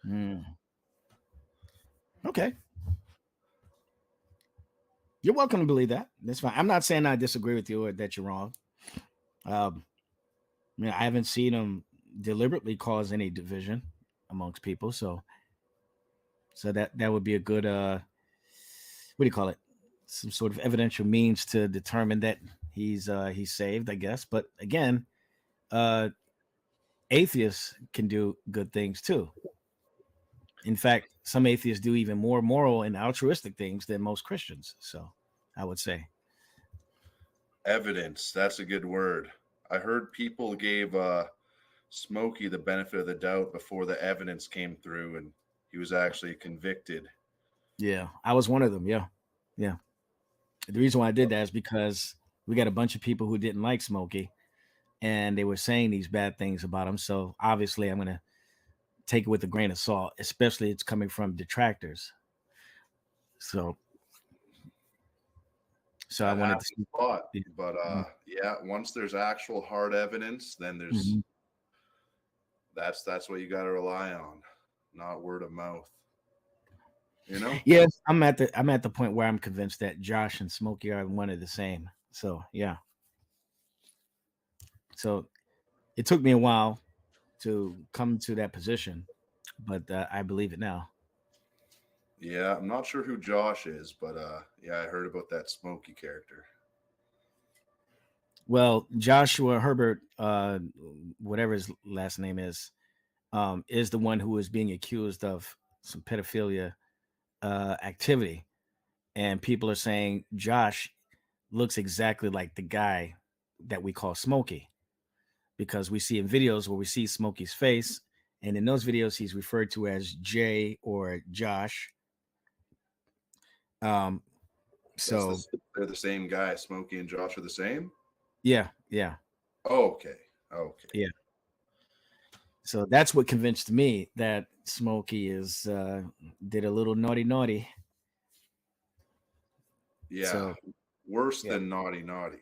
Mm. Okay. You're welcome to believe that. That's fine. I'm not saying I disagree with you or that you're wrong. Um, I haven't seen him deliberately cause any division amongst people. So that would be a good what do you call it? Some sort of evidential means to determine that he's saved, I guess. But again, uh, atheists can do good things too. In fact, some atheists do even more moral and altruistic things than most Christians. So I would say. Evidence. That's a good word. I heard people gave Smokey the benefit of the doubt before the evidence came through and he was actually convicted. Yeah, I was one of them. Yeah, yeah. The reason why I did that is because we got a bunch of people who didn't like Smokey, and they were saying these bad things about him. So obviously, I'm gonna take it with a grain of salt, especially it's coming from detractors. So, so I That wanted to happens see. a lot. Yeah. But yeah, once there's actual hard evidence, then there's Mhm. that's what you got to rely on, not word of mouth. You know? Yes, I'm at the point where I'm convinced that Josh and Smokey are one of the same. So yeah. So it took me a while to come to that position, but I believe it now. Yeah, I'm not sure who Josh is, but yeah, I heard about that Smokey character. Well, Joshua Herbert, whatever his last name is the one who is being accused of some pedophilia activity, and people are saying Josh looks exactly like the guy that we call Smokey because we see in videos where we see Smokey's face, and in those videos he's referred to as Jay or Josh. Um, That's so they're the same guy. Smokey and Josh are the same. yeah, yeah, Okay, okay, yeah. So that's what convinced me that Smokey is did a little naughty naughty. yeah. So Worse yeah, than naughty naughty.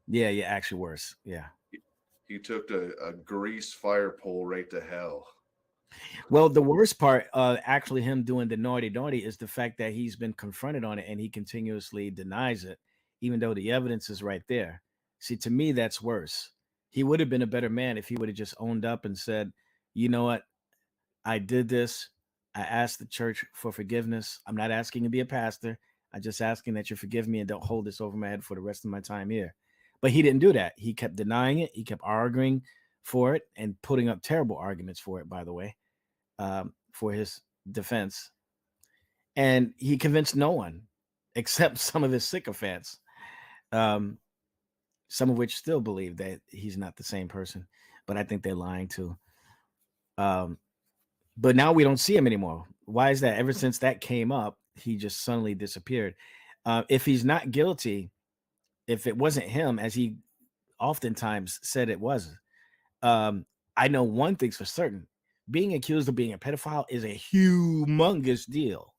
yeah, yeah. Actually, worse. Yeah. He took a grease fire pole right to hell. Well, the worst part, actually, him doing the naughty naughty is the fact that he's been confronted on it and he continuously denies it, even though the evidence is right there. See, to me, that's worse. He would have been a better man if he would have just owned up and said, "You know what? I did this. I asked the church for forgiveness. I'm not asking to be a pastor. I'm just asking that you forgive me and don't hold this over my head for the rest of my time here." But he didn't do that. He kept denying it. He kept arguing for it and putting up terrible arguments for it, by the way, for his defense. And he convinced no one except some of his sycophants, um, some of which still believe that he's not the same person. But I think they're lying too. Um, but now we don't see him anymore. Why is that? Ever since that came up, he just suddenly disappeared. If he's not guilty, if it wasn't him, as he oftentimes said it was, um, I know one thing's for certain: being accused of being a pedophile is a humongous deal.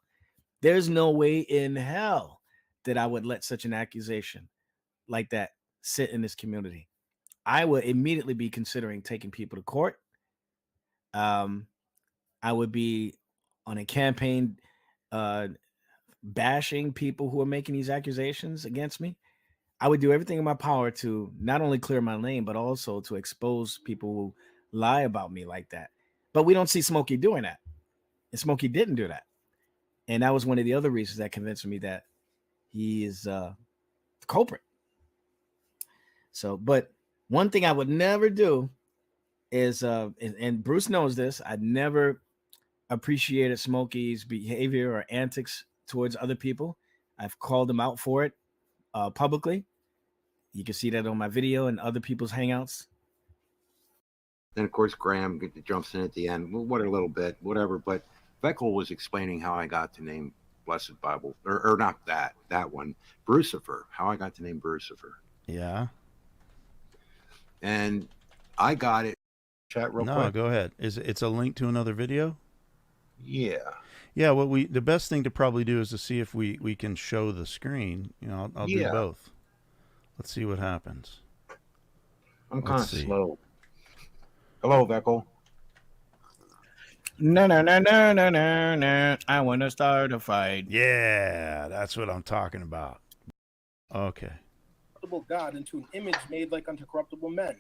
There's no way in hell that I would let such an accusation like that sit in this community. I would immediately be considering taking people to court. Um, I would be on a campaign uh, bashing people who are making these accusations against me. I would do everything in my power to not only clear my name, but also to expose people who lie about me like that. But we don't see Smokey doing that. And Smokey didn't do that. And that was one of the other reasons that convinced me that he is the culprit. So, but one thing I would never do is, and Bruce knows this, I'd never appreciated Smokey's behavior or antics towards other people. I've called him out for it publicly. You can see that on my video and other people's hangouts. Then of course Graham jumps in at the end. Well, what a little bit, whatever. But Vekl was explaining how I got to name Blessed Bible, or not that one, Brucifer. How I got to name Brucifer, Yeah. and I got it. Chat real No, quick. go ahead. It's a link to another video? Yeah. Yeah, the best thing to probably do is to see if we can show the screen. I'll do Yeah. both. Let's see what happens. I'm kind of Let's see. slow. Hello, Vekl. No, no, no, no, no, no, no. I want to start a fight. Yeah, that's what I'm talking about. Okay. God into an image made like unto corruptible men.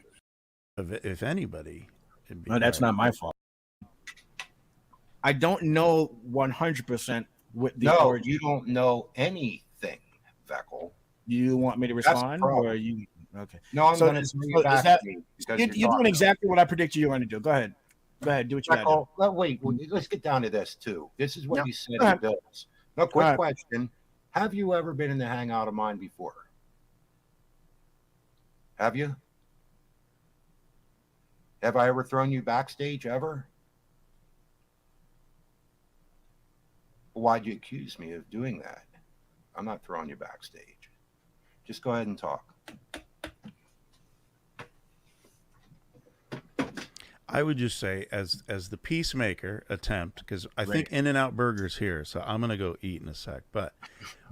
If anybody, it'd be No, that's right. not my fault. I don't know 100% what the No, origin. you don't know anything, Vekl. You want me to That's the respond, problem. or you? Okay. No, I'm So going to is- bring so you is back that to me because you're doing talking. exactly what I predicted you were going to do? Go ahead. Go ahead. Do what you got to do. Vekl, wait, let's get down to this too. This is what Yep. you said Go to ahead. Bills. No, quick All right. question. Have you ever been in the hangout of mine before? Have you? Have I ever thrown you backstage ever? Why'd you accuse me of doing that? I'm not throwing you backstage. Just go ahead and talk. I would just say, as the peacemaker attempt, because I think Right. In-N-Out Burger's here, so I'm gonna go eat in a sec. But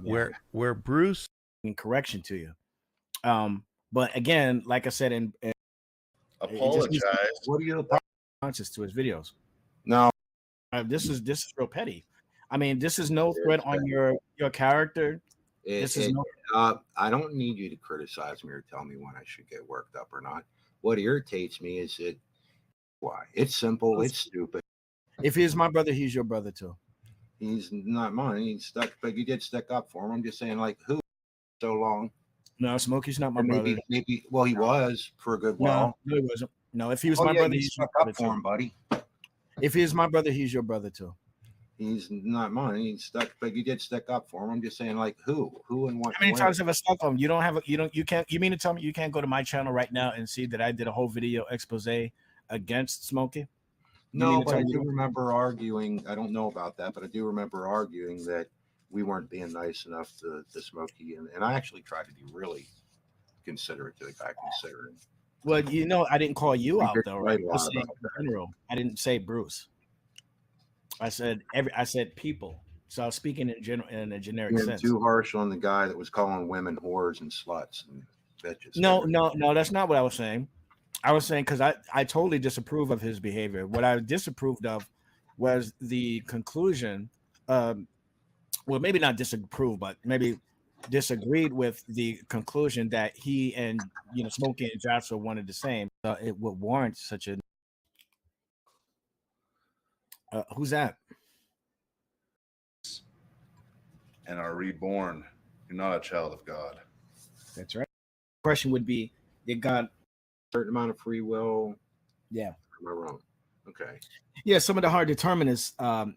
Yeah. where Bruce, In correction to you. But again, like I said, it just needs to be Apologize. What are you conscious to his videos. No, This is real petty. I mean, this is no threat It's on your character. This is no. I don't need you to criticize me or tell me when I should get worked up or not. What irritates me is that why? It's simple. It's stupid. If he's my brother, he's your brother too. He's not mine. He's stuck, but you did stick up for him. I'm just saying, like, who so long? No, Smokey's not my Or brother. maybe. Well, he was for a good while. No, he wasn't. No, if he was Oh, my yeah, brother, you he's your stuck brother up for too. him, buddy. If he's my brother, he's your brother too. He's not mine. He's stuck, but you did stick up for him. I'm just saying, like, who and what? How many when? times have I stuck on? You don't have. You can't. You mean to tell me you can't go to my channel right now and see that I did a whole video expose against Smokey? You mean No, to but tell I me you do don't- remember arguing. I don't know about that, but I do remember arguing that we weren't being nice enough to Smokey, and I actually tried to be really considerate to the guy, considering. Well, I didn't call you We out did though, write right? a I was lot saying about in that. general. I didn't say Bruce. I said people. So I was speaking in general in a generic Being sense. too harsh on the guy that was calling women whores and sluts and bitches. No, that's not what I was saying. I was saying because I totally disapprove of his behavior. What I disapproved of was the conclusion. Well, maybe not disapprove, but maybe disagreed with the conclusion that he and Smokey and Joshua wanted the same. It would warrant such a. Who's that? And are reborn. You're not a child of God. That's right. The question would be, did God? Certain amount of free will. Yeah. Am I wrong? Okay. Yeah, some of the hard determinists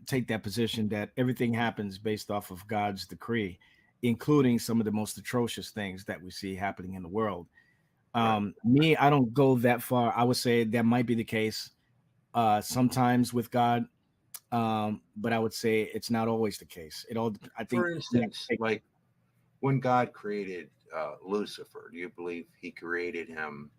take that position that everything happens based off of God's decree, including some of the most atrocious things that we see happening in the world. Me, I don't go that far. I would say that might be the case sometimes with God, but I would say it's not always the case. It all, I think, For instance, like when God created Lucifer, do you believe he created him